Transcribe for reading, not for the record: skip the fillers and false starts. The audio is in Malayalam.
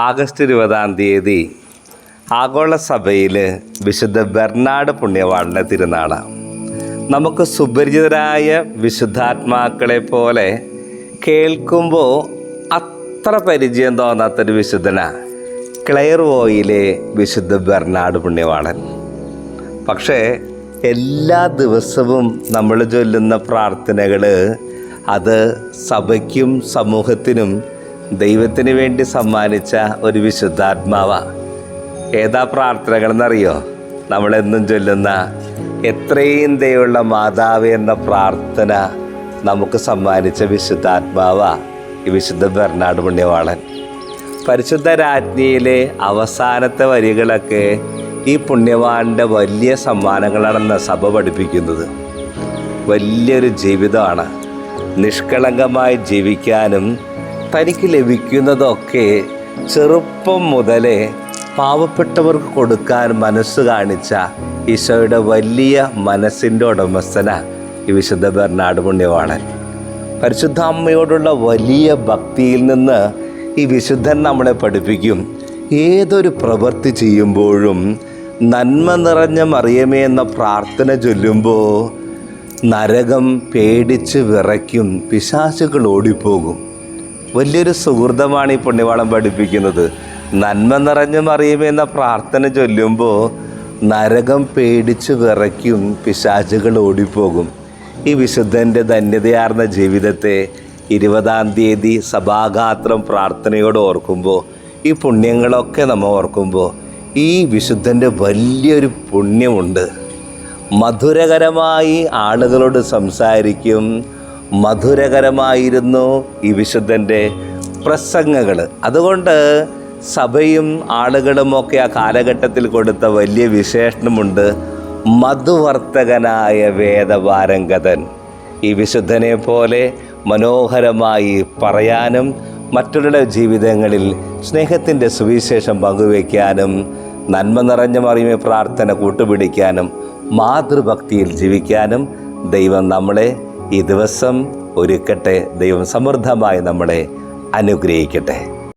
ആഗസ്റ്റ് 20 ആഗോള സഭയിൽ വിശുദ്ധ ബെർണാഡ് പുണ്യവാളൻ്റെ തിരുനാളാണ്. നമുക്ക് സുപരിചിതരായ വിശുദ്ധാത്മാക്കളെ പോലെ കേൾക്കുമ്പോൾ അത്ര പരിചയം തോന്നാത്തൊരു വിശുദ്ധനാണ് ക്ലെയർവോയിലെ വിശുദ്ധ ബെർണാഡ് പുണ്യവാളൻ. പക്ഷേ എല്ലാ ദിവസവും നമ്മൾ ചൊല്ലുന്ന പ്രാർത്ഥനകൾ അത് സഭയ്ക്കും സമൂഹത്തിനും ദൈവത്തിന് വേണ്ടി സമ്മാനിച്ച ഒരു വിശുദ്ധാത്മാവാണ്. ഏതാ പ്രാർത്ഥനകളെന്നറിയോ? നമ്മളെന്നും ചൊല്ലുന്ന എത്രയും ദയുള്ള മാതാവ് എന്ന പ്രാർത്ഥന നമുക്ക് സമ്മാനിച്ച വിശുദ്ധാത്മാവാണ് ഈ വിശുദ്ധ ബെർണാഡ് പുണ്യവാളൻ. പരിശുദ്ധ രാജ്ഞിയിലെ അവസാനത്തെ വരികളൊക്കെ ഈ പുണ്യവാളൻ്റെ വലിയ സമ്മാനങ്ങളാണെന്ന് സഭ പഠിപ്പിക്കുന്നത്. വലിയൊരു ജീവിതമാണ്. നിഷ്കളങ്കമായി ജീവിക്കാനും തനിക്ക് ലഭിക്കുന്നതൊക്കെ ചെറുപ്പം മുതലേ പാവപ്പെട്ടവർക്ക് കൊടുക്കാൻ മനസ്സ് കാണിച്ച ഈശോയുടെ വലിയ മനസ്സിൻ്റെ ഉടമസ്ഥനാണ് ഈ വിശുദ്ധ ബെർണാഡ് പുണ്യവാളൻ. പരിശുദ്ധ അമ്മയോടുള്ള വലിയ ഭക്തിയിൽ നിന്ന് ഈ വിശുദ്ധൻ നമ്മളെ പഠിപ്പിക്കും. ഏതൊരു പ്രവൃത്തി ചെയ്യുമ്പോഴും നന്മ നിറഞ്ഞ മറിയമേ എന്ന പ്രാർത്ഥന ചൊല്ലുമ്പോൾ നരകം പേടിച്ച് വിറയ്ക്കും, പിശാചുകൾ ഓടിപ്പോകും. വലിയൊരു സുഹൃതമാണ് ഈ പുണ്യവാളൻ പഠിപ്പിക്കുന്നത്. നന്മ നിറഞ്ഞ മറിയമേ എന്ന പ്രാർത്ഥന ചൊല്ലുമ്പോൾ നരകം പേടിച്ച് വിറയ്ക്കും, പിശാചുകൾ ഓടിപ്പോകും. ഈ വിശുദ്ധൻ്റെ ധന്യതയാർന്ന ജീവിതത്തെ 20 സഭാഗാത്രം പ്രാർത്ഥനയോട് ഓർക്കുമ്പോൾ, ഈ പുണ്യങ്ങളൊക്കെ നമ്മൾ ഓർക്കുമ്പോൾ ഈ വിശുദ്ധൻ്റെ വലിയൊരു പുണ്യമുണ്ട്. മധുരകരമായി ആളുകളോട് സംസാരിക്കും. മധുരകരമായിരുന്നു ഈ വിശുദ്ധൻ്റെ പ്രസംഗങ്ങൾ. അതുകൊണ്ട് സഭയും ആളുകളുമൊക്കെ ആ കാലഘട്ടത്തിൽ കൊടുത്ത വലിയ വിശേഷണമുണ്ട്, മധുവർത്തകനായ വേദപാരംഗതൻ. ഈ വിശുദ്ധനെ പോലെ മനോഹരമായി പറയാനും മറ്റുള്ള ജീവിതങ്ങളിൽ സ്നേഹത്തിൻ്റെ സുവിശേഷം പങ്കുവയ്ക്കാനും നന്മ നിറഞ്ഞ മറിയമേ പ്രാർത്ഥന കൂട്ടുപിടിക്കാനും മാതൃഭക്തിയിൽ ജീവിക്കാനും ദൈവം നമ്മളെ ഈ ദിവസം ഒരുക്കട്ടെ. ദൈവം സമൃദ്ധമായി നമ്മളെ അനുഗ്രഹിക്കട്ടെ.